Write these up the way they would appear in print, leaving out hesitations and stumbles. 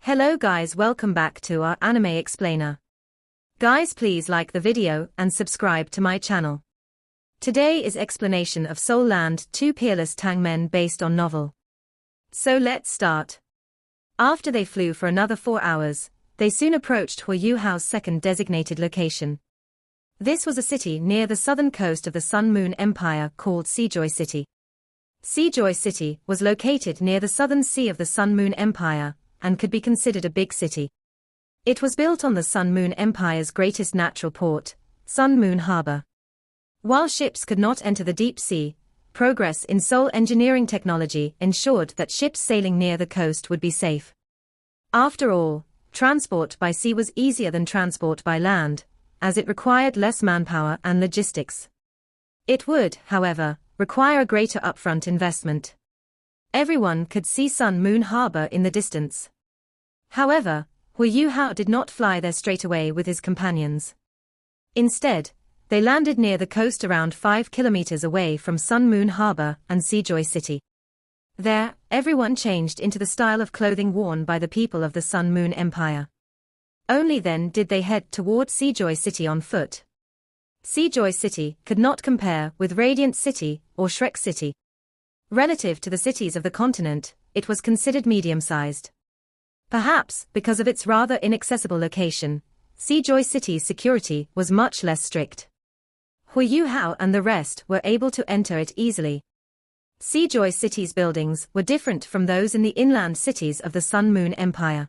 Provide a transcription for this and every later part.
Hello guys, welcome back to our anime explainer. Guys, please like the video and subscribe to my channel. Today is explanation of Soul Land 2 Peerless Tang Men based on novel. So let's start. After they flew for another 4 hours, they soon approached Hu Hao's second designated location. This was a city near the southern coast of the Sun Moon Empire called Seajoy City. Seajoy City was located near the southern sea of the Sun Moon Empire, and could be considered a big city. It was built on the Sun Moon Empire's greatest natural port, Sun Moon Harbor. While ships could not enter the deep sea, progress in Seoul engineering technology ensured that ships sailing near the coast would be safe. After all, transport by sea was easier than transport by land, as it required less manpower and logistics. It would, however, require a greater upfront investment. Everyone could see Sun Moon Harbor in the distance. However, Hu Hao did not fly there straight away with his companions. Instead, they landed near the coast around 5 kilometers away from Sun Moon Harbor and Seajoy City. There, everyone changed into the style of clothing worn by the people of the Sun Moon Empire. Only then did they head toward Seajoy City on foot. Seajoy City could not compare with Radiant City or Shrek City. Relative to the cities of the continent, it was considered medium-sized. Perhaps because of its rather inaccessible location, Seajoy City's security was much less strict. Hu Hao and the rest were able to enter it easily. Seajoy City's buildings were different from those in the inland cities of the Sun Moon Empire.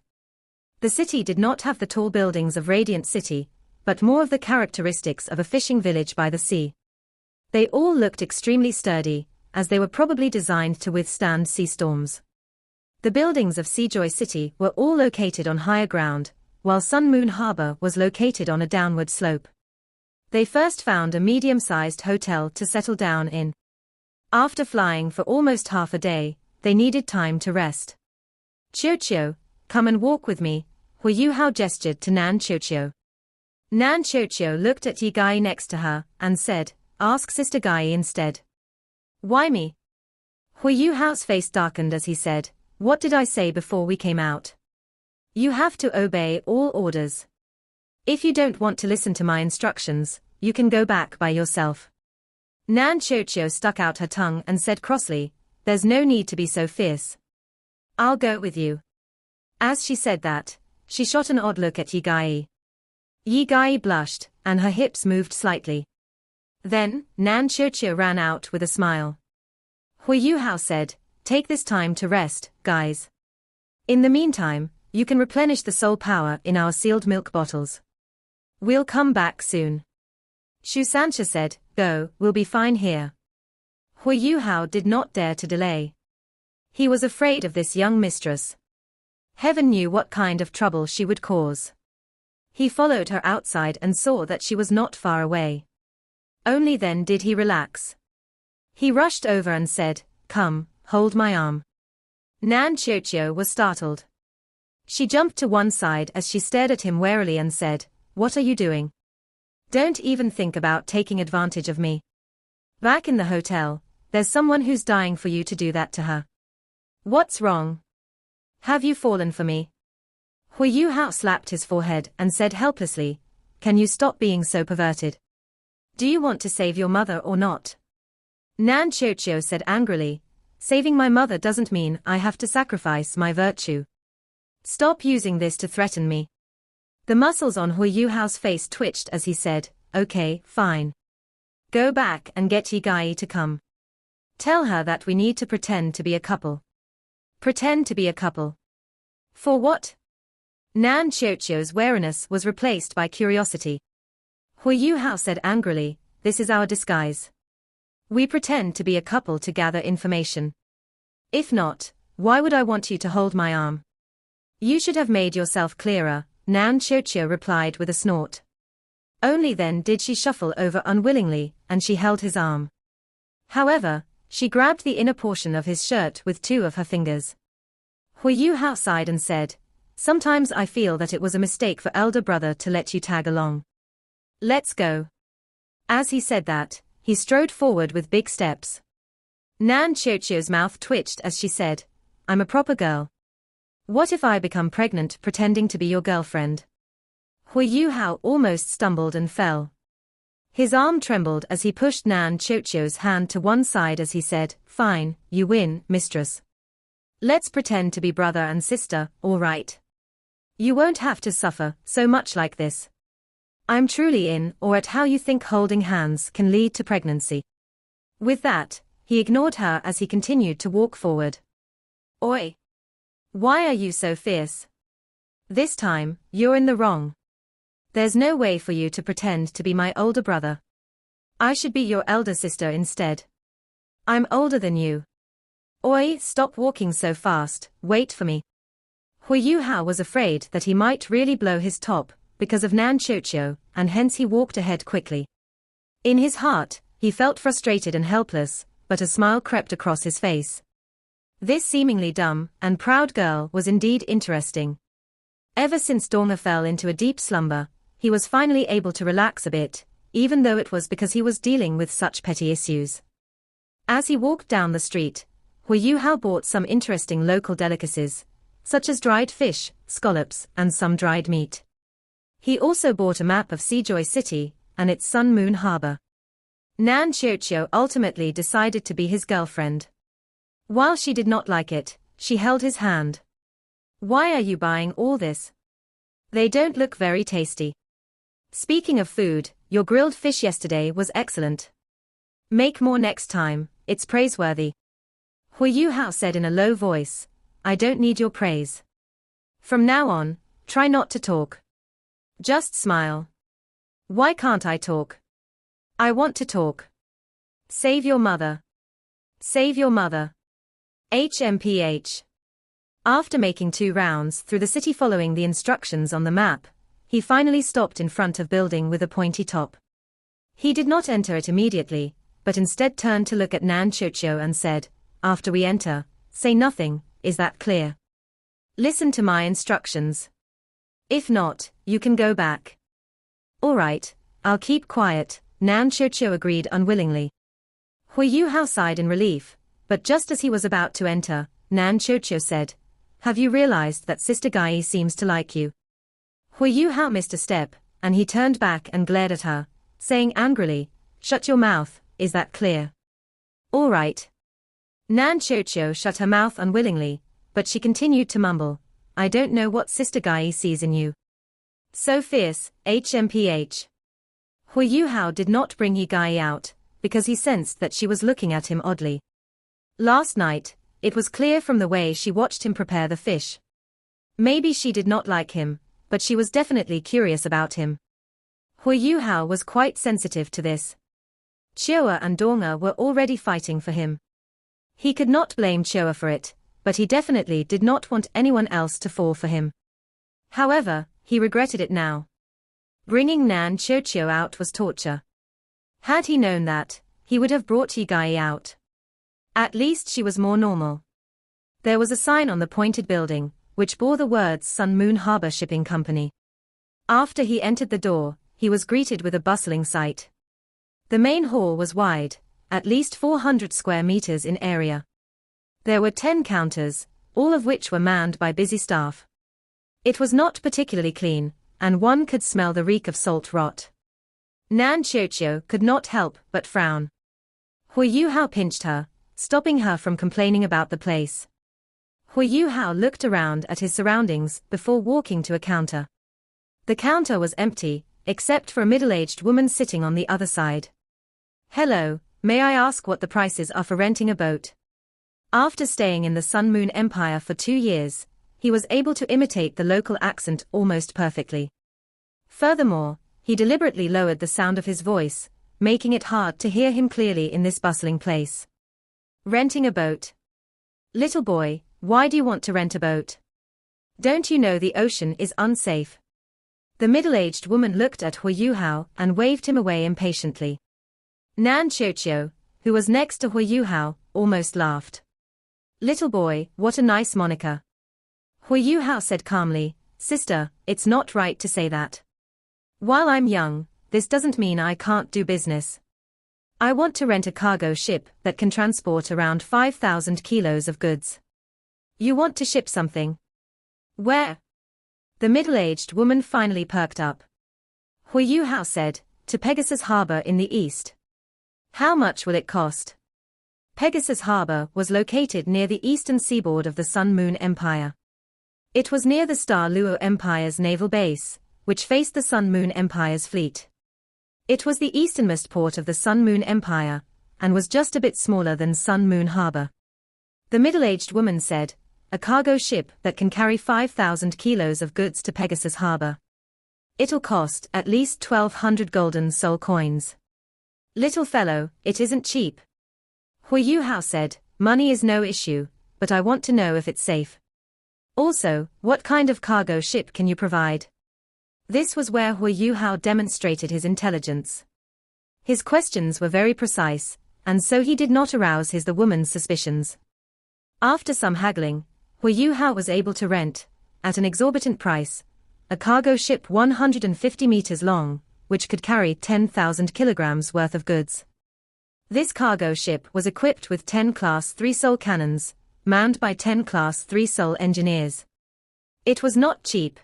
The city did not have the tall buildings of Radiant City, but more of the characteristics of a fishing village by the sea. They all looked extremely sturdy, as they were probably designed to withstand sea storms. The buildings of Seajoy City were all located on higher ground, while Sun Moon Harbor was located on a downward slope. They first found a medium-sized hotel to settle down in. After flying for almost half a day, they needed time to rest. Chio, come and walk with me, Hu Hao gestured to Nan Chio. Nan Chio looked at Yi Gai next to her, and said, "Ask Sister Gai instead." "Why me?" Hu Hao's face darkened as he said, "What did I say before we came out? You have to obey all orders. If you don't want to listen to my instructions, you can go back by yourself." Nan Chio stuck out her tongue and said crossly, "There's no need to be so fierce. I'll go with you." As she said that, she shot an odd look at Yi Gai. Yi Gai blushed, and her hips moved slightly. Then, Nan Chio ran out with a smile. Hu Hao said, "Take this time to rest, guys. In the meantime, you can replenish the soul power in our sealed milk bottles. We'll come back soon." Shu Sancha said, "Go, we'll be fine here." Hu Hao did not dare to delay. He was afraid of this young mistress. Heaven knew what kind of trouble she would cause. He followed her outside and saw that she was not far away. Only then did he relax. He rushed over and said, "Come, hold my arm." Nan Chio was startled. She jumped to one side as she stared at him warily and said, "What are you doing? Don't even think about taking advantage of me. Back in the hotel, there's someone who's dying for you to do that to her. What's wrong? Have you fallen for me?" Hu Hao slapped his forehead and said helplessly, "Can you stop being so perverted? Do you want to save your mother or not?" Nan Chio said angrily, "Saving my mother doesn't mean I have to sacrifice my virtue. Stop using this to threaten me." The muscles on Hu Hao's face twitched as he said, "Okay, fine. Go back and get Yi Gai to come. Tell her that we need to pretend to be a couple." Pretend to be a couple? For what? Nan Chio's wariness was replaced by curiosity. Hu Hao said angrily, "This is our disguise. We pretend to be a couple to gather information. If not, why would I want you to hold my arm?" "You should have made yourself clearer," Nan Chio replied with a snort. Only then did she shuffle over unwillingly, and she held his arm. However, she grabbed the inner portion of his shirt with 2 of her fingers. Hu Hao sighed and said, "Sometimes I feel that it was a mistake for elder brother to let you tag along. Let's go." As he said that, he strode forward with big steps. Nan Chio's mouth twitched as she said, "I'm a proper girl." What if I become pregnant pretending to be your girlfriend? Hui Yuhao almost stumbled and fell. His arm trembled as he pushed Nan Chochio's hand to one side as he said, "Fine, you win, mistress. Let's pretend to be brother and sister, all right? You won't have to suffer so much like this. I'm truly in awe at how you think holding hands can lead to pregnancy." With that, he ignored her as he continued to walk forward. "Oi! Why are you so fierce? This time, you're in the wrong. There's no way for you to pretend to be my older brother. I should be your elder sister instead. I'm older than you. Oi, stop walking so fast, wait for me." Hui Yuhao was afraid that he might really blow his top because of Nan Chochio, and hence he walked ahead quickly. In his heart, he felt frustrated and helpless, but a smile crept across his face. This seemingly dumb and proud girl was indeed interesting. Ever since Donga fell into a deep slumber, he was finally able to relax a bit, even though it was because he was dealing with such petty issues. As he walked down the street, Hui Yuhao bought some interesting local delicacies, such as dried fish, scallops, and some dried meat. He also bought a map of Seajoy City and its Sun Moon Harbor. Nan Chochio ultimately decided to be his girlfriend. While she did not like it, she held his hand. "Why are you buying all this? They don't look very tasty. Speaking of food, your grilled fish yesterday was excellent. Make more next time, it's praiseworthy." Hui Yuhao said in a low voice, "I don't need your praise. From now on, try not to talk. Just smile." "Why can't I talk? I want to talk. Save your mother. Save your mother. HMPH. After making 2 rounds through the city following the instructions on the map, he finally stopped in front of building with a pointy top. He did not enter it immediately, but instead turned to look at Nan Chochio and said, "After we enter, say nothing, is that clear? Listen to my instructions. If not, you can go back." "All right, I'll keep quiet," Nan Chochio agreed unwillingly. Hui Yuhao sighed in relief, but just as he was about to enter, Nan Chochio said, "Have you realized that Sister Gai seems to like you?" Hui Yuhao missed a step, and he turned back and glared at her, saying angrily, "Shut your mouth, is that clear?" "All right." Nan Chochio shut her mouth unwillingly, but she continued to mumble, "I don't know what Sister Gai sees in you. So fierce, HMPH. Hui Yuhao did not bring He Gai out, because he sensed that she was looking at him oddly. Last night, it was clear from the way she watched him prepare the fish. Maybe she did not like him, but she was definitely curious about him. Hui Yuhao was quite sensitive to this. Chioa and Donga were already fighting for him. He could not blame Chioa for it, but he definitely did not want anyone else to fall for him. However, he regretted it now. Bringing Nan Chochio out was torture. Had he known that, he would have brought Higai out. At least she was more normal. There was a sign on the pointed building, which bore the words Sun Moon Harbor Shipping Company. After he entered the door, he was greeted with a bustling sight. The main hall was wide, at least 400 square meters in area. There were 10 counters, all of which were manned by busy staff. It was not particularly clean, and one could smell the reek of salt rot. Nan Chochio could not help but frown. Hui Yuhao pinched her, stopping her from complaining about the place. Hui Yuhao looked around at his surroundings before walking to a counter. The counter was empty, except for a middle-aged woman sitting on the other side. "Hello, may I ask what the prices are for renting a boat?" After staying in the Sun Moon Empire for 2 years, he was able to imitate the local accent almost perfectly. Furthermore, he deliberately lowered the sound of his voice, making it hard to hear him clearly in this bustling place. "Renting a boat? Little boy, why do you want to rent a boat? Don't you know the ocean is unsafe?" The middle-aged woman looked at Hui Yuhao and waved him away impatiently. Nan Chochio, who was next to Hui Yuhao, almost laughed. "Little boy, what a nice moniker." Hui Yuhao said calmly, "Sister, it's not right to say that. While I'm young, this doesn't mean I can't do business. I want to rent a cargo ship that can transport around 5,000 kilos of goods. You want to ship something? Where? The middle-aged woman finally perked up. Hui Yu Hao said, to Pegasus Harbor in the east. How much will it cost? Pegasus Harbor was located near the eastern seaboard of the Sun Moon Empire. It was near the Star Luo Empire's naval base, which faced the Sun Moon Empire's fleet. It was the easternmost port of the Sun Moon Empire, and was just a bit smaller than Sun Moon Harbor. The middle-aged woman said, a cargo ship that can carry 5,000 kilos of goods to Pegasus Harbor. It'll cost at least 1,200 golden soul coins. Little fellow, it isn't cheap. Hui Yu Hao said, money is no issue, but I want to know if it's safe. Also, what kind of cargo ship can you provide? This was where Hui Yu Hao demonstrated his intelligence. His questions were very precise, and so he did not arouse the woman's suspicions. After some haggling, Hui Yu Hao was able to rent, at an exorbitant price, a cargo ship 150 meters long, which could carry 10,000 kilograms worth of goods. This cargo ship was equipped with 10 Class 3 Soul cannons, manned by 10 Class 3 Soul engineers. It was not cheap.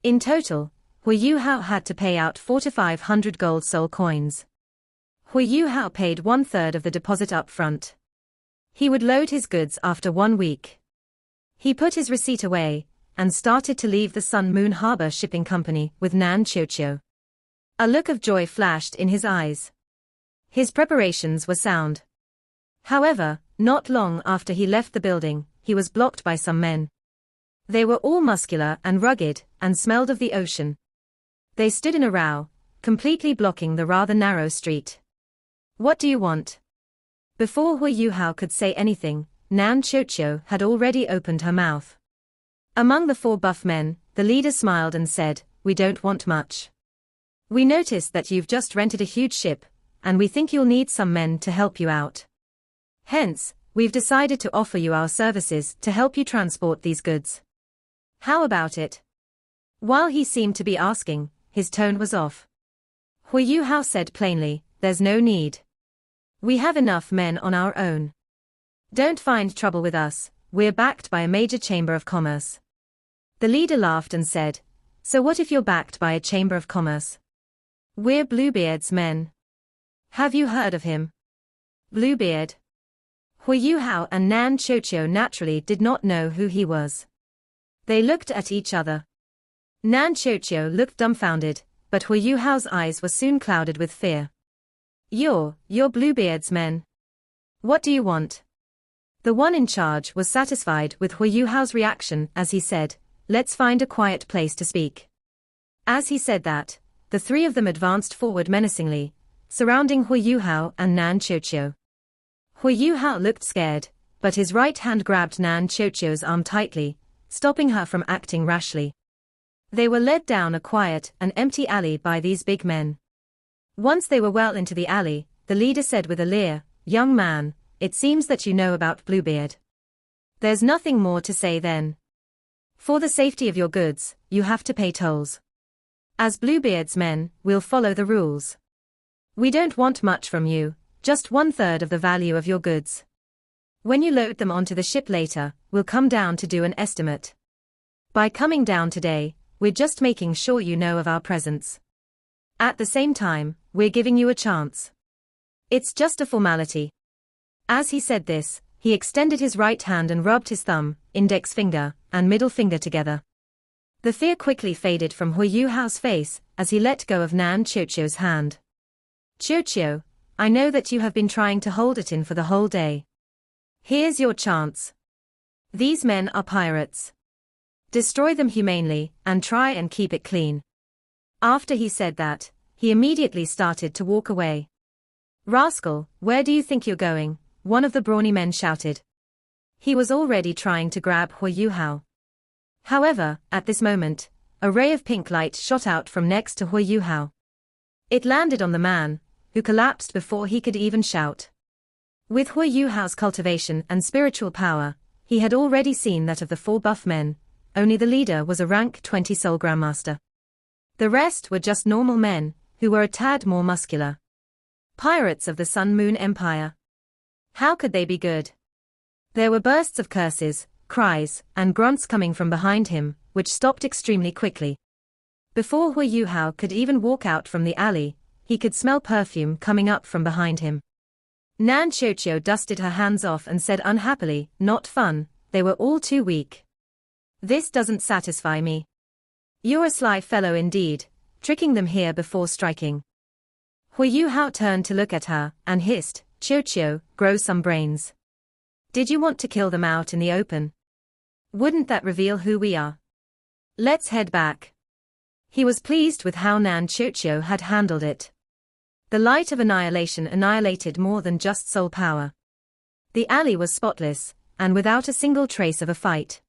In total, Hui Yu Hao had to pay out 4,500 gold soul coins. Hui Yu Hao paid 1/3 of the deposit up front. He would load his goods after 1 week. He put his receipt away, and started to leave the Sun Moon Harbor Shipping Company with Nan Chiochio. A look of joy flashed in his eyes. His preparations were sound. However, not long after he left the building, he was blocked by some men. They were all muscular and rugged, and smelled of the ocean. They stood in a row, completely blocking the rather narrow street. What do you want? Before Hui Yu Hao could say anything, Nan Chiochio had already opened her mouth. Among the 4 buff men, the leader smiled and said, we don't want much. We noticed that you've just rented a huge ship, and we think you'll need some men to help you out. Hence, we've decided to offer you our services to help you transport these goods. How about it? While he seemed to be asking, his tone was off. Hui Yu Hao said plainly, there's no need. We have enough men on our own. Don't find trouble with us, we're backed by a major chamber of commerce. The leader laughed and said, so what if you're backed by a chamber of commerce? We're Bluebeard's men. Have you heard of him? Bluebeard? Hui Yu Hao and Nan Chiochio naturally did not know who he was. They looked at each other. Nan Chiochio looked dumbfounded, but Hui Yu Hao's eyes were soon clouded with fear. You're Bluebeard's men. What do you want? The one in charge was satisfied with Hui Yu Hao's reaction as he said, let's find a quiet place to speak. As he said that, the 3 of them advanced forward menacingly, surrounding Hui Yu Hao and Nan Chiochio. Hui Yu Hao looked scared, but his right hand grabbed Nan Chiochio's arm tightly, stopping her from acting rashly. They were led down a quiet and empty alley by these big men. Once they were well into the alley, the leader said with a leer, young man, it seems that you know about Bluebeard. There's nothing more to say then. For the safety of your goods, you have to pay tolls. As Bluebeard's men, we'll follow the rules. We don't want much from you, just 1/3 of the value of your goods. When you load them onto the ship later, we'll come down to do an estimate. By coming down today, we're just making sure you know of our presence. At the same time, we're giving you a chance. It's just a formality. As he said this, he extended his right hand and rubbed his thumb, index finger, and middle finger together. The fear quickly faded from Hui Yu Hao's face as he let go of Nan Chiochio's hand. Chiochio, I know that you have been trying to hold it in for the whole day. Here's your chance. These men are pirates. Destroy them humanely, and try and keep it clean. After he said that, he immediately started to walk away. Rascal, where do you think you're going? One of the brawny men shouted. He was already trying to grab Hui Yu Hao. However, at this moment, a ray of pink light shot out from next to Hui Yu Hao. It landed on the man, who collapsed before he could even shout. With Hui Yu Hao's cultivation and spiritual power, he had already seen that of the 4 buff men, only the leader was a rank 20 soul grandmaster. The rest were just normal men, who were a tad more muscular. Pirates of the Sun Moon Empire. How could they be good? There were bursts of curses, cries, and grunts coming from behind him, which stopped extremely quickly. Before Hu Yuhao could even walk out from the alley, he could smell perfume coming up from behind him. Nan Xiuqiu dusted her hands off and said unhappily, "Not fun, they were all too weak. This doesn't satisfy me. You're a sly fellow indeed, tricking them here before striking." Hu Yuhao turned to look at her, and hissed, "Xiuqiu, grow some brains. Did you want to kill them out in the open? Wouldn't that reveal who we are? Let's head back." He was pleased with how Nan Xiuqiu had handled it. The light of annihilation annihilated more than just soul power. The alley was spotless, and without a single trace of a fight.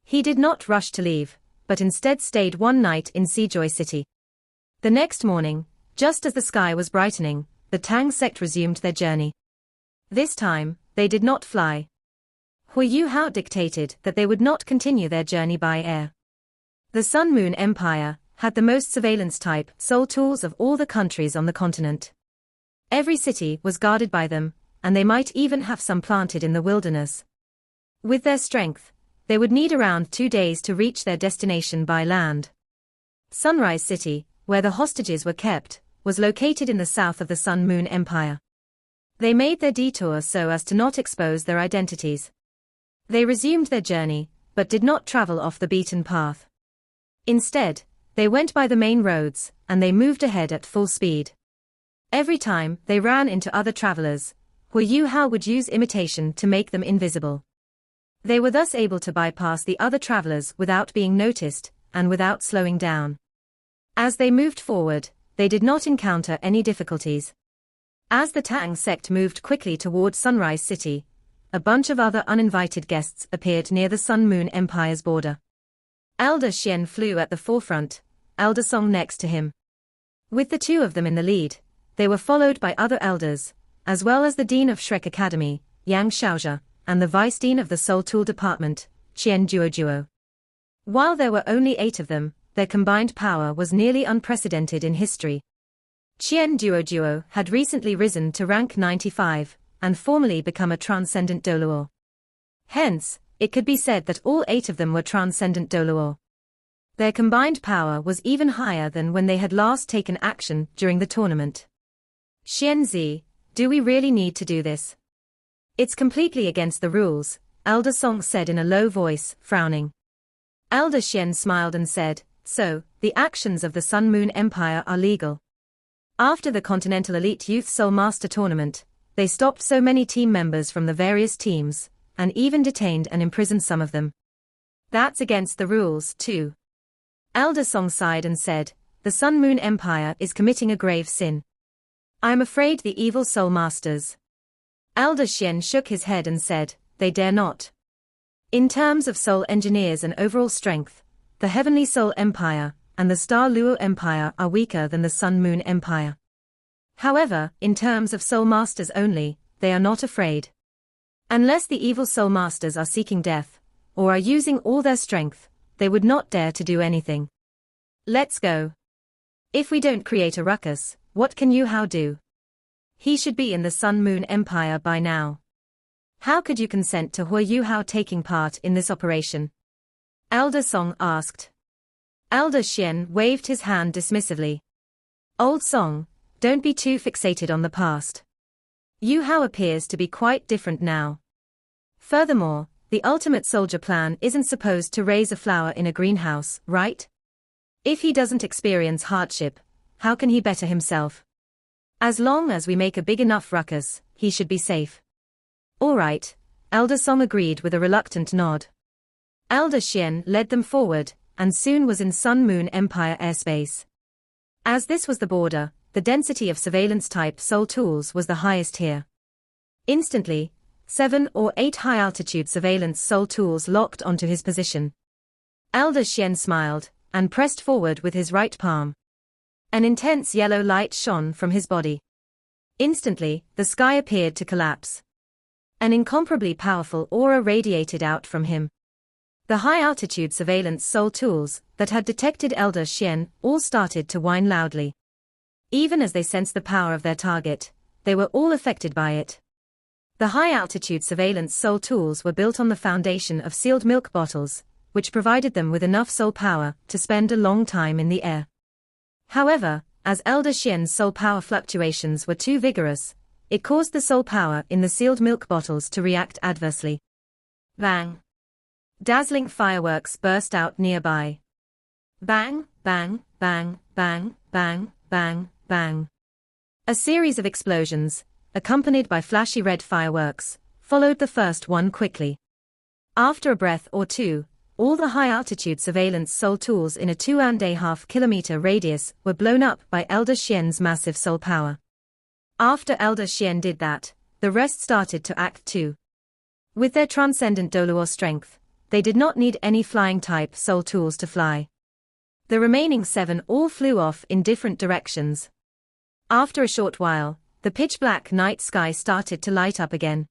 He did not rush to leave, but instead stayed one night in Seajoy City. The next morning, just as the sky was brightening, the Tang sect resumed their journey. This time, they did not fly. Hu Yuhao dictated that they would not continue their journey by air. The Sun Moon Empire had the most surveillance-type soul tools of all the countries on the continent. Every city was guarded by them, and they might even have some planted in the wilderness. With their strength, they would need around 2 days to reach their destination by land. Sunrise City, where the hostages were kept, was located in the south of the Sun Moon Empire. They made their detour so as to not expose their identities. They resumed their journey, but did not travel off the beaten path. Instead, they went by the main roads, and they moved ahead at full speed. Every time they ran into other travelers, Hu Yuhao would use imitation to make them invisible. They were thus able to bypass the other travelers without being noticed, and without slowing down. As they moved forward, they did not encounter any difficulties. As the Tang sect moved quickly toward Sunrise City, a bunch of other uninvited guests appeared near the Sun Moon Empire's border. Elder Xian flew at the forefront, Elder Song next to him. With the two of them in the lead, they were followed by other elders, as well as the Dean of Shrek Academy, Yang Xiaozhe, and the Vice Dean of the Soul Tool Department, Qian Duoduo. While there were only 8 of them, their combined power was nearly unprecedented in history. Qian Duoduo had recently risen to rank 95, and formally become a transcendent Doluo. Hence, it could be said that all 8 of them were transcendent Doluo. Their combined power was even higher than when they had last taken action during the tournament. "Xianzi, do we really need to do this? It's completely against the rules," Elder Song said in a low voice, frowning. Elder Xian smiled and said, "So, the actions of the Sun Moon Empire are legal. After the Continental Elite Youth Soul Master Tournament, they stopped so many team members from the various teams, and even detained and imprisoned some of them. That's against the rules, too." Elder Song sighed and said, "The Sun Moon Empire is committing a grave sin. I'm afraid the evil Soul Masters." Elder Xian shook his head and said, "They dare not. In terms of soul engineers and overall strength, the Heavenly Soul Empire and the Star Luo Empire are weaker than the Sun Moon Empire. However, in terms of Soul Masters only, they are not afraid. Unless the evil Soul Masters are seeking death, or are using all their strength, they would not dare to do anything. Let's go. If we don't create a ruckus, what can Yuhao do? He should be in the Sun Moon Empire by now. How could you consent to Hu Yuhao taking part in this operation?" Elder Song asked. Elder Xian waved his hand dismissively. "Old Song, don't be too fixated on the past. Yuhao appears to be quite different now. Furthermore, the ultimate soldier plan isn't supposed to raise a flower in a greenhouse, right? If he doesn't experience hardship, how can he better himself? As long as we make a big enough ruckus, he should be safe." "All right," Elder Song agreed with a reluctant nod. Elder Xian led them forward, and soon was in Sun Moon Empire airspace. As this was the border, the density of surveillance-type soul tools was the highest here. Instantly, 7 or 8 high-altitude surveillance soul tools locked onto his position. Elder Xian smiled, and pressed forward with his right palm. An intense yellow light shone from his body. Instantly, the sky appeared to collapse. An incomparably powerful aura radiated out from him. The high-altitude surveillance soul tools that had detected Elder Xian all started to whine loudly. Even as they sensed the power of their target, they were all affected by it. The high-altitude surveillance Sol tools were built on the foundation of sealed milk bottles, which provided them with enough Sol power to spend a long time in the air. However, as Elder Xian's Sol power fluctuations were too vigorous, it caused the Sol power in the sealed milk bottles to react adversely. Bang! Dazzling fireworks burst out nearby. Bang, bang, bang, bang, bang, bang, bang. A series of explosions, accompanied by flashy red fireworks, followed the first one quickly. After a breath or two, all the high-altitude surveillance Sol tools in a 2.5 kilometer radius were blown up by Elder Xian's massive Sol power. After Elder Xian did that, the rest started to act too. With their transcendent Doluo strength, they did not need any flying-type Sol tools to fly. The remaining 7 all flew off in different directions. After a short while, the pitch-black night sky started to light up again.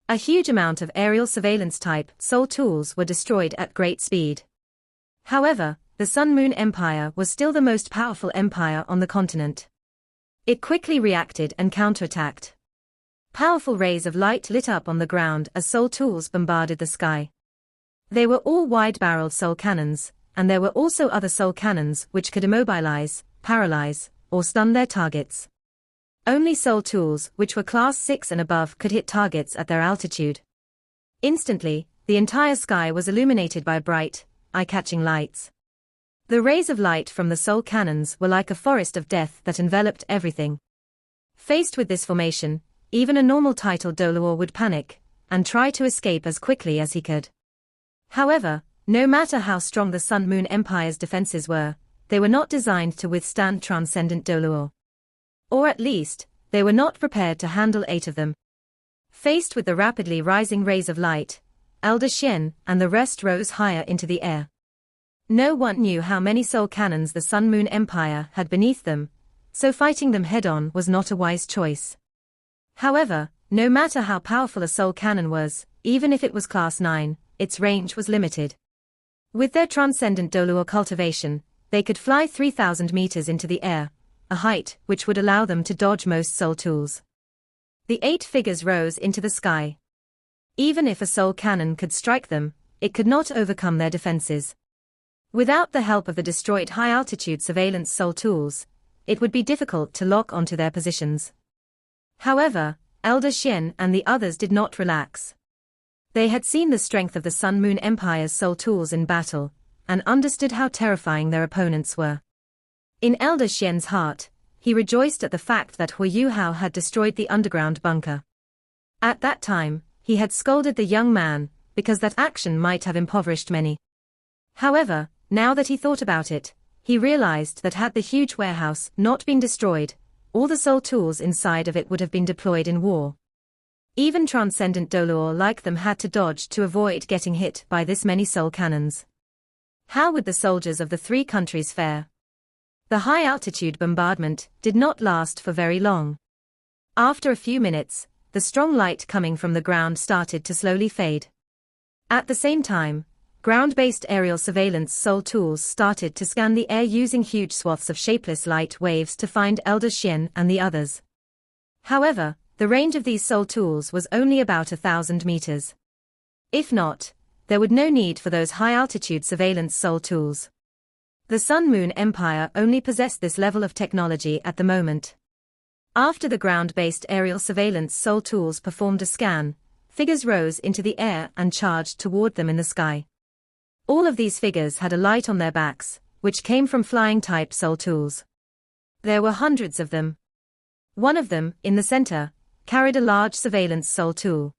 A huge amount of aerial surveillance-type Sol tools were destroyed at great speed. However, the Sun-Moon Empire was still the most powerful empire on the continent. It quickly reacted and counterattacked. Powerful rays of light lit up on the ground as Sol tools bombarded the sky. They were all wide-barreled Sol cannons, and there were also other Sol cannons which could immobilize, paralyze, or stun their targets. Only Sol tools which were class 6 and above could hit targets at their altitude. Instantly, the entire sky was illuminated by bright, eye-catching lights. The rays of light from the Sol cannons were like a forest of death that enveloped everything. Faced with this formation, even a normal titled Doluo would panic, and try to escape as quickly as he could. However, no matter how strong the Sun-Moon Empire's defenses were, they were not designed to withstand transcendent Doluo. Or at least, they were not prepared to handle 8 of them. Faced with the rapidly rising rays of light, Elder Xian and the rest rose higher into the air. No one knew how many Sol cannons the Sun-Moon Empire had beneath them, so fighting them head-on was not a wise choice. However, no matter how powerful a Sol cannon was, even if it was class 9, its range was limited. With their transcendent Doluo cultivation, they could fly 3,000 meters into the air, a height which would allow them to dodge most Sol tools. The 8 figures rose into the sky. Even if a Sol cannon could strike them, it could not overcome their defenses. Without the help of the destroyed high-altitude surveillance Sol tools, it would be difficult to lock onto their positions. However, Elder Xian and the others did not relax. They had seen the strength of the Sun-Moon Empire's Sol tools in battle, and understood how terrifying their opponents were. In Elder Xian's heart, he rejoiced at the fact that Hu Yuhao had destroyed the underground bunker. At that time, he had scolded the young man, because that action might have impoverished many. However, now that he thought about it, he realized that had the huge warehouse not been destroyed, all the Sol tools inside of it would have been deployed in war. Even transcendent Doluo like them had to dodge to avoid getting hit by this many Sol cannons. How would the soldiers of the 3 countries fare? The high-altitude bombardment did not last for very long. After a few minutes, the strong light coming from the ground started to slowly fade. At the same time, ground-based aerial surveillance Sol tools started to scan the air using huge swaths of shapeless light waves to find Elder Xian and the others. However, the range of these Sol tools was only about 1,000 meters. If not, there would no need for those high-altitude surveillance Sol tools. The Sun-Moon Empire only possessed this level of technology at the moment. After the ground-based aerial surveillance Sol tools performed a scan, figures rose into the air and charged toward them in the sky. All of these figures had a light on their backs, which came from flying-type Sol tools. There were hundreds of them. One of them, in the center, carried a large surveillance Sol tool.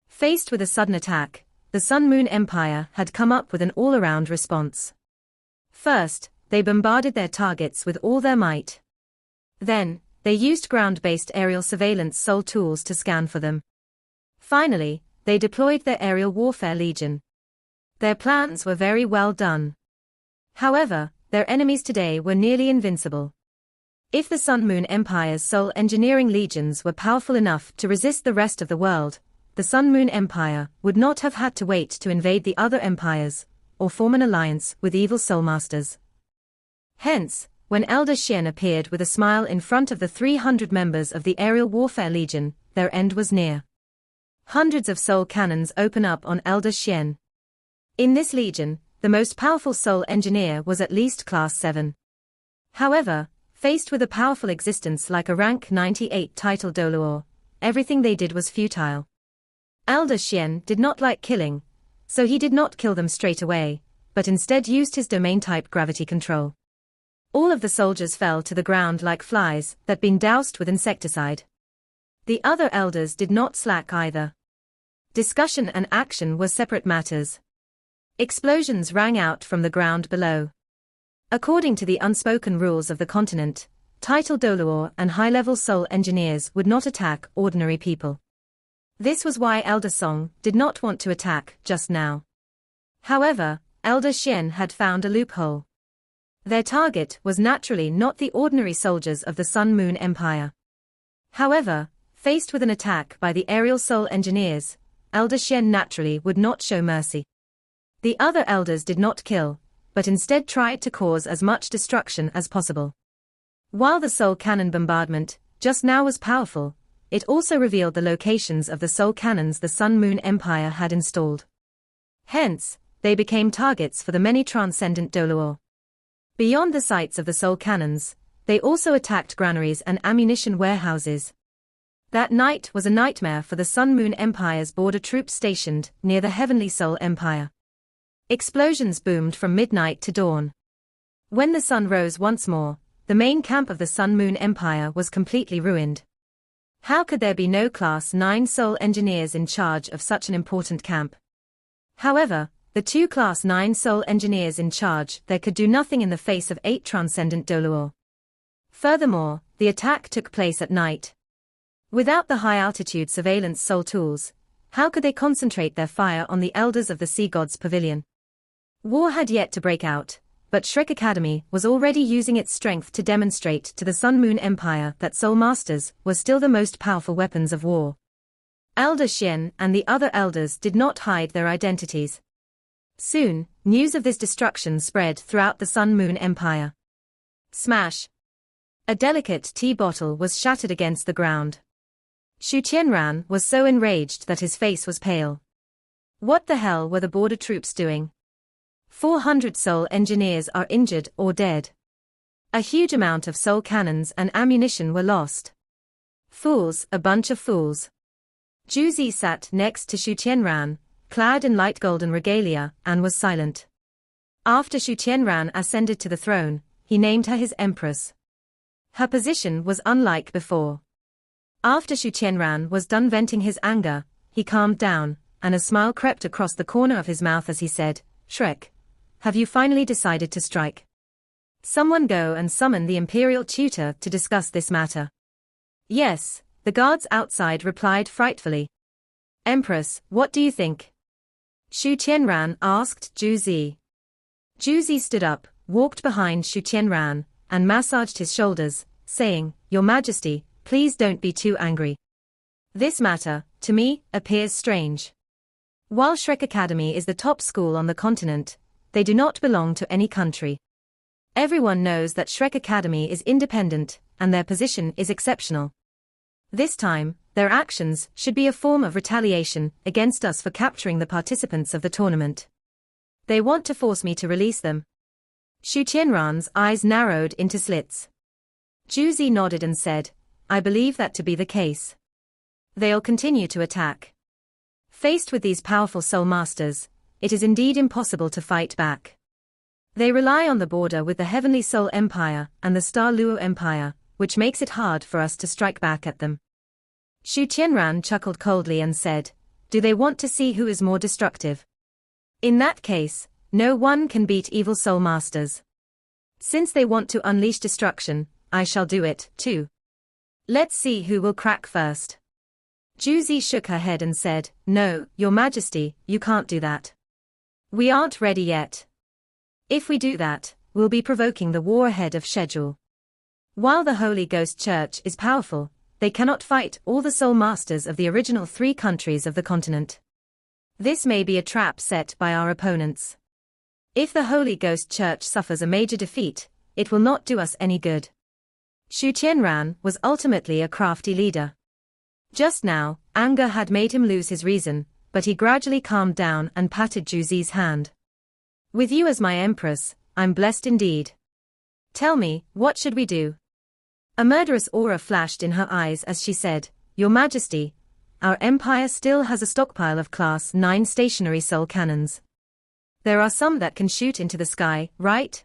Faced with a sudden attack, the Sun-Moon Empire had come up with an all-around response. First, they bombarded their targets with all their might. Then, they used ground-based aerial surveillance Sol tools to scan for them. Finally, they deployed their aerial warfare legion. Their plans were very well done. However, their enemies today were nearly invincible. If the Sun-Moon Empire's Sol engineering legions were powerful enough to resist the rest of the world, the Sun-Moon Empire would not have had to wait to invade the other empires, or form an alliance with evil Sol Masters. Hence, when Elder Xian appeared with a smile in front of the 300 members of the Aerial Warfare Legion, their end was near. hundreds of soul cannons open up on Elder Xian. In this legion, the most powerful soul engineer was at least class 7. However, faced with a powerful existence like a rank 98 title Doluor, everything they did was futile. Elder Xian did not like killing, so he did not kill them straight away, but instead used his domain-type gravity control. All of the soldiers fell to the ground like flies that been doused with insecticide. The other elders did not slack either. Discussion and action were separate matters. Explosions rang out from the ground below. According to the unspoken rules of the continent, title Doluor and high-level soul engineers would not attack ordinary people. This was why Elder Song did not want to attack just now. However, Elder Xian had found a loophole. Their target was naturally not the ordinary soldiers of the Sun Moon Empire. However, faced with an attack by the aerial soul engineers, Elder Xian naturally would not show mercy. The other elders did not kill, but instead tried to cause as much destruction as possible. While the soul cannon bombardment just now was powerful, it also revealed the locations of the soul cannons the Sun Moon Empire had installed. Hence, they became targets for the many transcendent Doluor. Beyond the sites of the soul cannons, they also attacked granaries and ammunition warehouses. That night was a nightmare for the Sun Moon Empire's border troops stationed near the Heavenly Soul Empire. Explosions boomed from midnight to dawn. When the sun rose once more, the main camp of the Sun Moon Empire was completely ruined. How could there be no Class 9 soul engineers in charge of such an important camp? However, the 2 Class 9 soul engineers in charge there could do nothing in the face of 8 transcendent Doluor. Furthermore, the attack took place at night. Without the high-altitude surveillance soul tools, how could they concentrate their fire on the elders of the Sea Gods Pavilion? War had yet to break out, but Shrek Academy was already using its strength to demonstrate to the Sun Moon Empire that Soul Masters were still the most powerful weapons of war. Elder Xian and the other elders did not hide their identities. Soon, news of this destruction spread throughout the Sun Moon Empire. Smash! A delicate tea bottle was shattered against the ground. Shu Tianran was so enraged that his face was pale. What the hell were the border troops doing? 400 soul engineers are injured or dead. A huge amount of soul cannons and ammunition were lost. Fools, a bunch of fools. Juzi sat next to Shu Tianran, clad in light golden regalia, and was silent. After Shu Tianran ascended to the throne, he named her his empress. Her position was unlike before. After Shu Tianran was done venting his anger, he calmed down, and a smile crept across the corner of his mouth as he said, "Shrek, have you finally decided to strike? Someone go and summon the imperial tutor to discuss this matter." "Yes," the guards outside replied frightfully. "Empress, what do you think?" Shu Tianran asked Juzi. Juzi stood up, walked behind Shu Tianran, and massaged his shoulders, saying, "Your Majesty, please don't be too angry. This matter, to me, appears strange. While Shrek Academy is the top school on the continent, they do not belong to any country. Everyone knows that Shrek Academy is independent, and their position is exceptional. This time, their actions should be a form of retaliation against us for capturing the participants of the tournament. They want to force me to release them." Shu Tianran's eyes narrowed into slits. Juzi nodded and said, "I believe that to be the case. They'll continue to attack. Faced with these powerful soul masters, it is indeed impossible to fight back. They rely on the border with the Heavenly Soul Empire and the Star Luo Empire, which makes it hard for us to strike back at them." Shu Tianran chuckled coldly and said, "Do they want to see who is more destructive? In that case, no one can beat evil soul masters. Since they want to unleash destruction, I shall do it, too. Let's see who will crack first." Juzi shook her head and said, "No, Your Majesty, you can't do that. We aren't ready yet. If we do that, we'll be provoking the war ahead of schedule. While the Holy Ghost Church is powerful, they cannot fight all the soul masters of the original 3 countries of the continent. This may be a trap set by our opponents. If the Holy Ghost Church suffers a major defeat, it will not do us any good." Shu Tianran was ultimately a crafty leader. Just now, anger had made him lose his reason, but he gradually calmed down and patted Juzi's hand. With you as my empress, I'm blessed indeed. Tell me, what should we do? A murderous aura flashed in her eyes as she said, Your Majesty, our empire still has a stockpile of Class 9 stationary soul cannons. There are some that can shoot into the sky, right?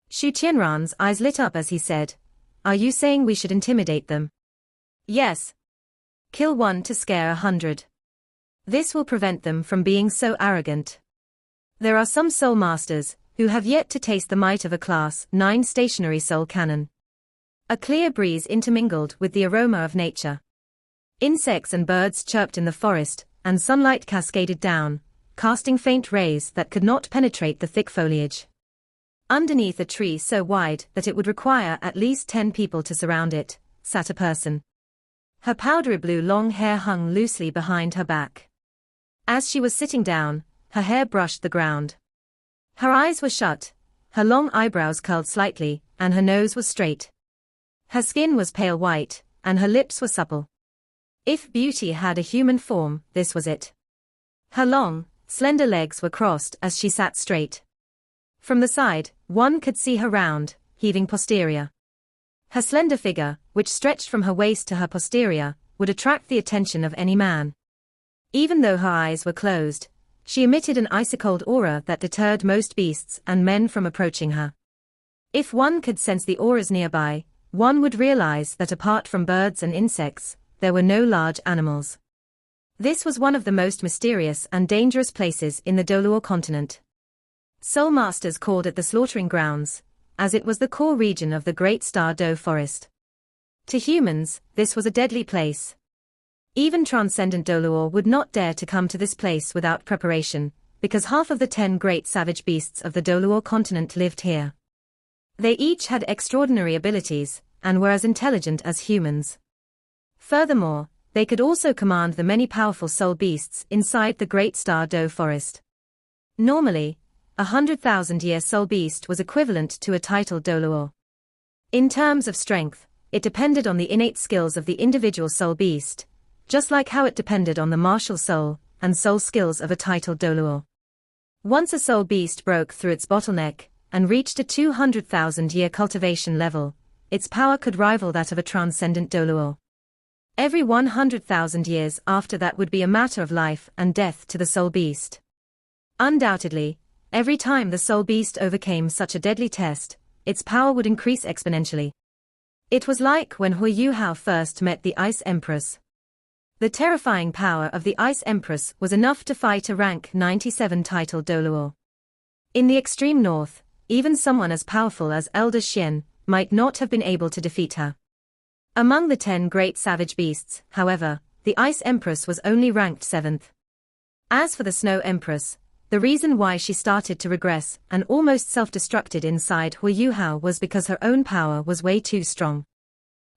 Xu Qianran's eyes lit up as he said, Are you saying we should intimidate them? Yes. Kill one to scare 100. This will prevent them from being so arrogant. There are some soul masters who have yet to taste the might of a Class 9 stationary soul cannon. A clear breeze intermingled with the aroma of nature. Insects and birds chirped in the forest, and sunlight cascaded down, casting faint rays that could not penetrate the thick foliage. Underneath a tree so wide that it would require at least 10 people to surround it, sat a person. Her powdery blue long hair hung loosely behind her back. As she was sitting down, her hair brushed the ground. Her eyes were shut, her long eyebrows curled slightly, and her nose was straight. Her skin was pale white, and her lips were supple. If beauty had a human form, this was it. Her long, slender legs were crossed as she sat straight. From the side, one could see her round, heaving posterior. Her slender figure, which stretched from her waist to her posterior, would attract the attention of any man. Even though her eyes were closed, she emitted an icy-cold aura that deterred most beasts and men from approaching her. If one could sense the auras nearby, one would realize that apart from birds and insects, there were no large animals. This was one of the most mysterious and dangerous places in the Doluo continent. Soul Masters called it the slaughtering grounds, as it was the core region of the Great Star Do Forest. To humans, this was a deadly place. Even transcendent Doluo would not dare to come to this place without preparation, because half of the 10 great savage beasts of the Doluo continent lived here. They each had extraordinary abilities, and were as intelligent as humans. Furthermore, they could also command the many powerful soul beasts inside the Great Star Do Forest. Normally, 100,000-year soul beast was equivalent to a titled Doluo. In terms of strength, it depended on the innate skills of the individual soul beast, just like how it depended on the martial soul and soul skills of a titled Doluo. Once a soul beast broke through its bottleneck and reached a 200,000-year cultivation level, its power could rival that of a transcendent Doluo. Every 100,000 years after that would be a matter of life and death to the soul beast. Undoubtedly, every time the soul beast overcame such a deadly test, its power would increase exponentially. It was like when Hui Yuhao first met the Ice Empress. The terrifying power of the Ice Empress was enough to fight a rank 97 titled Doluo. In the extreme north, even someone as powerful as Elder Xian might not have been able to defeat her. Among the 10 great savage beasts, however, the Ice Empress was only ranked 7th. As for the Snow Empress, the reason why she started to regress and almost self-destructed inside Hui Yuhao was because her own power was way too strong.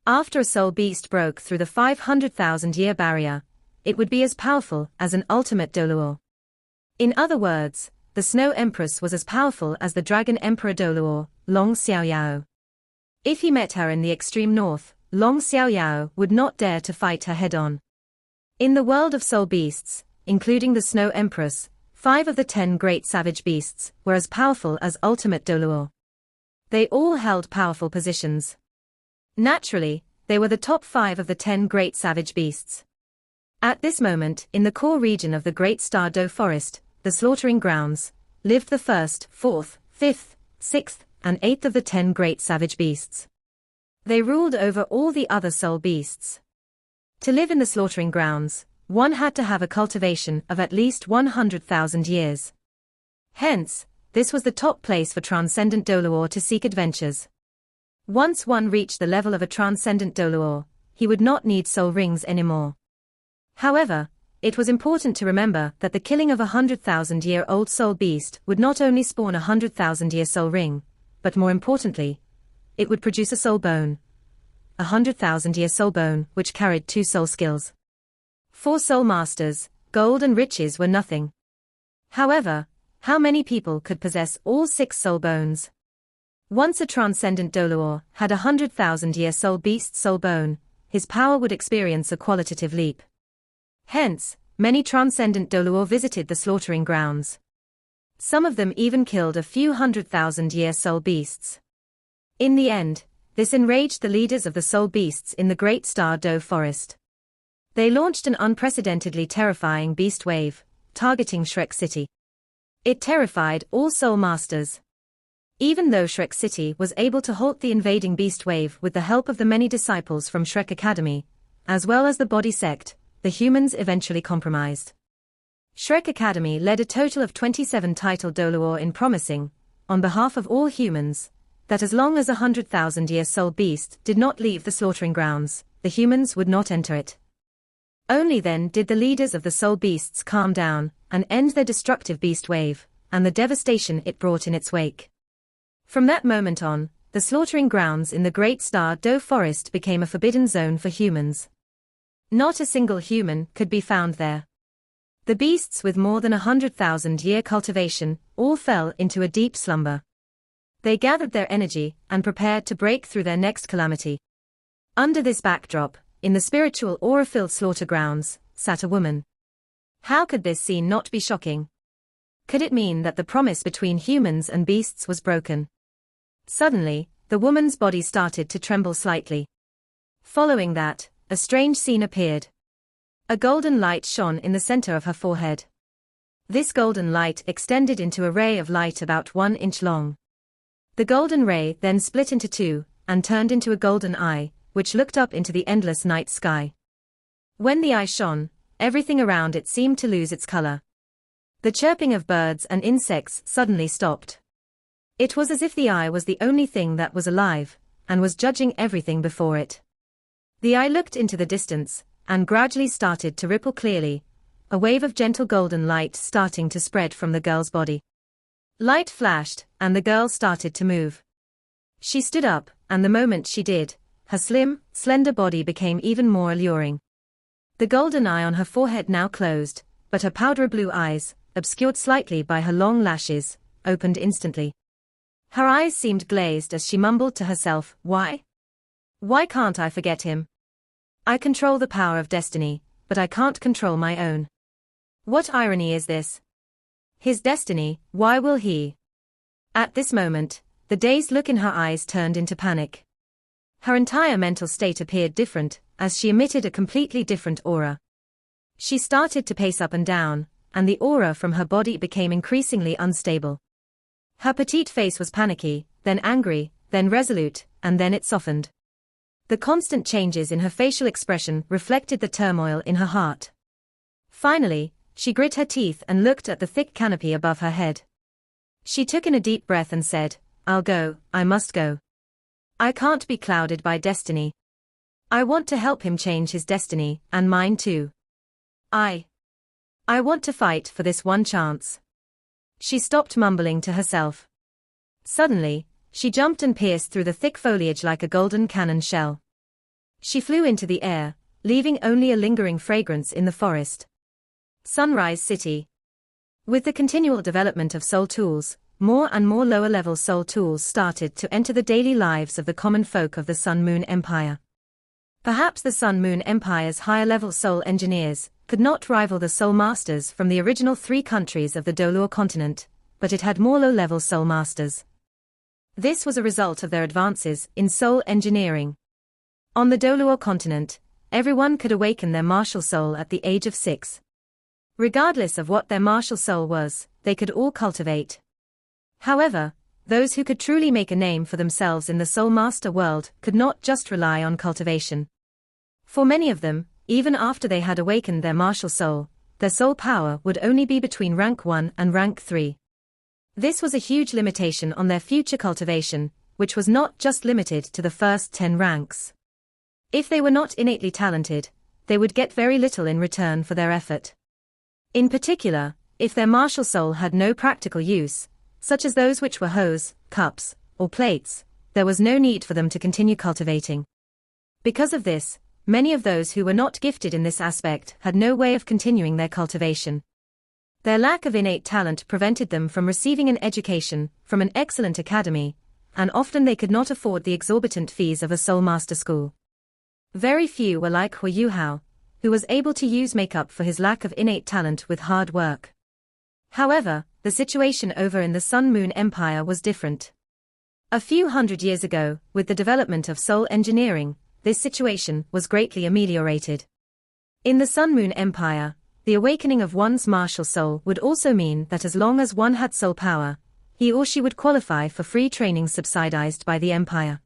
After a soul beast broke through the 500,000-year barrier, it would be as powerful as an ultimate Doluo. In other words, the Snow Empress was as powerful as the Dragon Emperor Doluo, Long Xiaoyao. If he met her in the extreme north, Long Xiaoyao would not dare to fight her head-on. In the world of soul beasts, including the Snow Empress, 5 of the 10 great savage beasts were as powerful as ultimate Doluo. They all held powerful positions. Naturally, they were the top 5 of the 10 great savage beasts. At this moment, in the core region of the Great Star Do Forest, the slaughtering grounds, lived the 1st, 4th, 5th, 6th, and 8th of the 10 great savage beasts. They ruled over all the other soul beasts. To live in the slaughtering grounds, one had to have a cultivation of at least 100,000 years. Hence, this was the top place for transcendent Doluo to seek adventures. Once one reached the level of a transcendent Doluo, he would not need soul rings anymore. However, it was important to remember that the killing of a 100,000-year-old soul beast would not only spawn a 100,000-year soul ring, but more importantly, it would produce a soul bone. A 100,000-year soul bone which carried 2 soul skills. For soul masters, gold and riches were nothing. However, how many people could possess all 6 soul bones? Once a transcendent Doluo had a 100,000-year soul beast soul bone, his power would experience a qualitative leap. Hence, many transcendent Doluo visited the slaughtering grounds. Some of them even killed a few 100,000-year soul beasts. In the end, this enraged the leaders of the soul beasts in the Great Star Do Forest. They launched an unprecedentedly terrifying beast wave, targeting Shrek City. It terrified all soul masters. Even though Shrek City was able to halt the invading beast wave with the help of the many disciples from Shrek Academy, as well as the body sect, the humans eventually compromised. Shrek Academy led a total of 27 titled Doluo in promising, on behalf of all humans, that as long as a 100,000-year soul beast did not leave the slaughtering grounds, the humans would not enter it. Only then did the leaders of the soul beasts calm down and end their destructive beast wave, and the devastation it brought in its wake. From that moment on, the slaughtering grounds in the Great Star Do Forest became a forbidden zone for humans. Not a single human could be found there. The beasts with more than 100,000-year cultivation all fell into a deep slumber. They gathered their energy and prepared to break through their next calamity. Under this backdrop, in the spiritual aura-filled slaughter grounds, sat a woman. How could this scene not be shocking? Could it mean that the promise between humans and beasts was broken? Suddenly, the woman's body started to tremble slightly. Following that, a strange scene appeared. A golden light shone in the center of her forehead. This golden light extended into a ray of light about 1 inch long. The golden ray then split into two, and turned into a golden eye, which looked up into the endless night sky. When the eye shone, everything around it seemed to lose its color. The chirping of birds and insects suddenly stopped. It was as if the eye was the only thing that was alive, and was judging everything before it. The eye looked into the distance, and gradually started to ripple clearly, a wave of gentle golden light starting to spread from the girl's body. Light flashed, and the girl started to move. She stood up, and the moment she did, her slim, slender body became even more alluring. The golden eye on her forehead now closed, but her powder blue eyes, obscured slightly by her long lashes, opened instantly. Her eyes seemed glazed as she mumbled to herself, "Why? Why can't I forget him? I control the power of destiny, but I can't control my own. What irony is this? His destiny, why will he?" At this moment, the dazed look in her eyes turned into panic. Her entire mental state appeared different, as she emitted a completely different aura. She started to pace up and down, and the aura from her body became increasingly unstable. Her petite face was panicky, then angry, then resolute, and then it softened. The constant changes in her facial expression reflected the turmoil in her heart. Finally, she grit her teeth and looked at the thick canopy above her head. She took in a deep breath and said, "I'll go, I must go. I can't be clouded by destiny. I want to help him change his destiny, and mine too. I want to fight for this one chance." She stopped mumbling to herself. Suddenly, she jumped and pierced through the thick foliage like a golden cannon shell. She flew into the air, leaving only a lingering fragrance in the forest. Sunrise City. With the continual development of soul tools, more and more lower-level soul tools started to enter the daily lives of the common folk of the Sun-Moon Empire. Perhaps the Sun-Moon Empire's higher-level soul engineers could not rival the soul masters from the original 3 countries of the Doluo continent, but it had more low-level soul masters. This was a result of their advances in soul engineering. On the Doluo continent, everyone could awaken their martial soul at the age of 6. Regardless of what their martial soul was, they could all cultivate. However, those who could truly make a name for themselves in the soul master world could not just rely on cultivation. For many of them, even after they had awakened their martial soul, their soul power would only be between rank 1 and rank 3. This was a huge limitation on their future cultivation, which was not just limited to the first 10 ranks. If they were not innately talented, they would get very little in return for their effort. In particular, if their martial soul had no practical use, such as those which were hoes, cups, or plates, there was no need for them to continue cultivating. Because of this, many of those who were not gifted in this aspect had no way of continuing their cultivation. Their lack of innate talent prevented them from receiving an education from an excellent academy, and often they could not afford the exorbitant fees of a soul master school. Very few were like Hu Yuhao, who was able to use makeup for his lack of innate talent with hard work. However, the situation over in the Sun Moon Empire was different. A few hundred years ago, with the development of soul engineering, this situation was greatly ameliorated. In the Sun Moon Empire, the awakening of one's martial soul would also mean that as long as one had soul power, he or she would qualify for free training subsidized by the empire.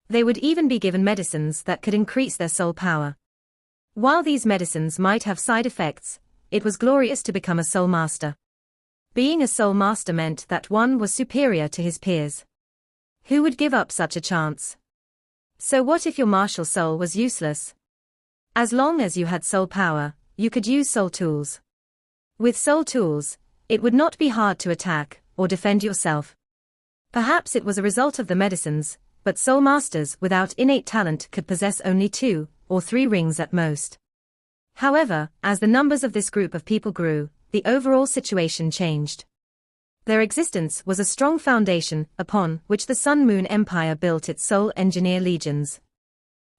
They would even be given medicines that could increase their soul power. While these medicines might have side effects, it was glorious to become a soul master. Being a soul master meant that one was superior to his peers. Who would give up such a chance? So what if your martial soul was useless? As long as you had soul power, you could use soul tools. With soul tools, it would not be hard to attack or defend yourself. Perhaps it was a result of the medicines, but soul masters without innate talent could possess only 2 or 3 rings at most. However, as the numbers of this group of people grew, the overall situation changed. Their existence was a strong foundation upon which the Sun Moon Empire built its soul engineer legions.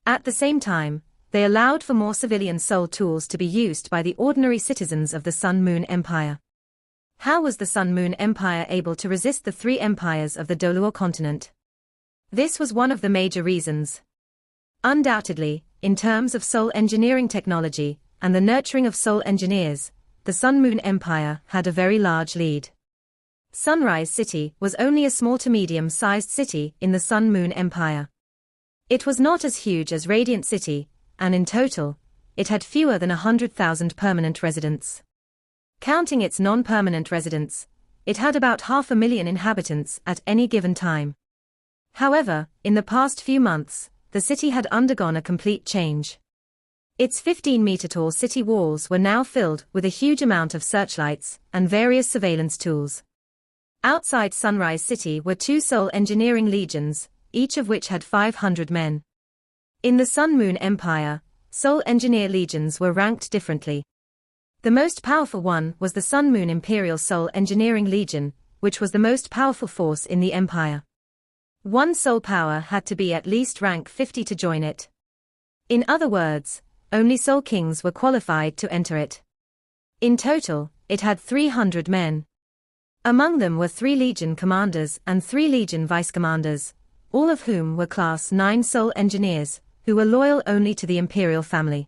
At the same time, they allowed for more civilian soul tools to be used by the ordinary citizens of the Sun Moon Empire. How was the Sun Moon Empire able to resist the 3 empires of the Doluo continent? This was one of the major reasons. Undoubtedly, in terms of soul engineering technology and the nurturing of soul engineers, the Sun Moon Empire had a very large lead. Sunrise City was only a small to medium-sized city in the Sun Moon Empire. It was not as huge as Radiant City, and in total, it had fewer than 100,000 permanent residents. Counting its non-permanent residents, it had about 500,000 inhabitants at any given time. However, in the past few months, the city had undergone a complete change. Its 15-meter-tall city walls were now filled with a huge amount of searchlights and various surveillance tools. Outside Sunrise City were 2 soul engineering legions, each of which had 500 men. In the Sun Moon Empire, soul engineer legions were ranked differently. The most powerful one was the Sun Moon Imperial Soul Engineering Legion, which was the most powerful force in the empire. One soul power had to be at least rank 50 to join it. In other words, only soul kings were qualified to enter it. In total, it had 300 men. Among them were 3 legion commanders and 3 legion vice-commanders, all of whom were Class 9 soul engineers, who were loyal only to the imperial family.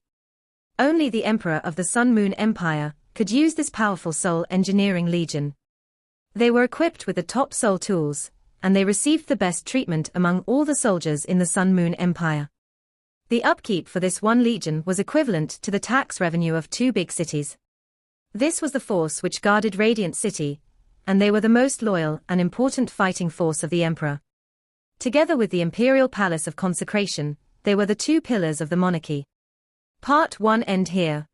Only the emperor of the Sun Moon Empire could use this powerful soul engineering legion. They were equipped with the top soul tools, and they received the best treatment among all the soldiers in the Sun Moon Empire. The upkeep for this one legion was equivalent to the tax revenue of 2 big cities. This was the force which guarded Radiant City, and they were the most loyal and important fighting force of the emperor. Together with the imperial palace of consecration, they were the 2 pillars of the monarchy. Part 1 end here.